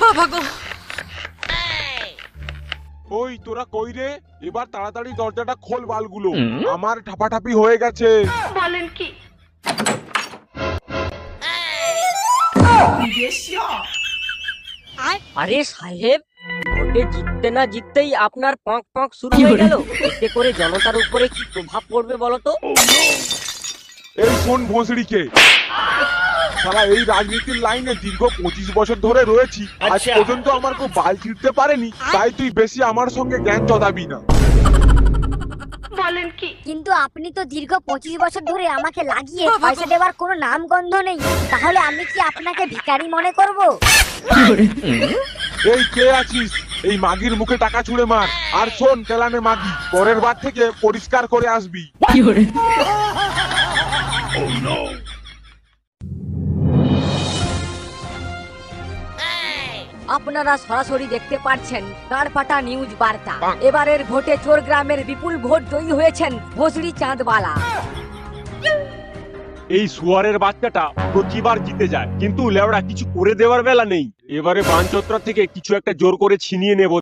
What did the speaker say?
বাবা গো, ওই তোরা কই রে? এবার তাড়াতাড়ি দরজাটা খোল বালগুলো, আমার ঠাপাঠাপি হয়ে গেছে। বলেন কি? আরে সাহেব, ভোটে জিততে না জিততেই আপনার পঁক পঁক শুরু হয়ে গেল। এতে করে জনতার উপরে কি প্রভাব পড়বে বলতো? এই শোন ভোঁসড়িকে, শালা এই রাজনীতির লাইনে দীর্ঘ 25 বছর ধরে রয়েছি, আজ পর্যন্ত আমার কেউ বাল ছিঁড়তে পারেনি, তাই তুই বেশি আমার সঙ্গে জ্ঞান চদাবি না। বলেন কি? কিন্তু আপনি তো দীর্ঘ 25 বছর ধরে আমাকে লাগিয়ে পয়সা দেওয়ার কোনো নাম গন্ধ নেই, তাহলে আমি কি আপনাকে ভিখারি মনে করব? এই কে আছিস? এই মাগির মুখে টাকা ছুঁড়ে মার। আর শোন তেলানে মাগি, পরের বার থেকে পরিষ্কার করে আসবি। আপনারা সরাসরি দেখতে পাচ্ছেন কারপাটা নিউজ বার্তা। এবারের ভোটে চোর গ্রামের বিপুল ভোট জয়ী হয়েছেন ভোসড়ি চাঁদবালা। এই সুয়ারের বাচ্চাটা প্রতিবার জিতে যায়, কিন্তু লেওড়া কিছু করে দেওয়ার বেলা নেই। এবারে বানচত্রা থেকে কিছু একটা জোর করে ছিনিয়ে নেব।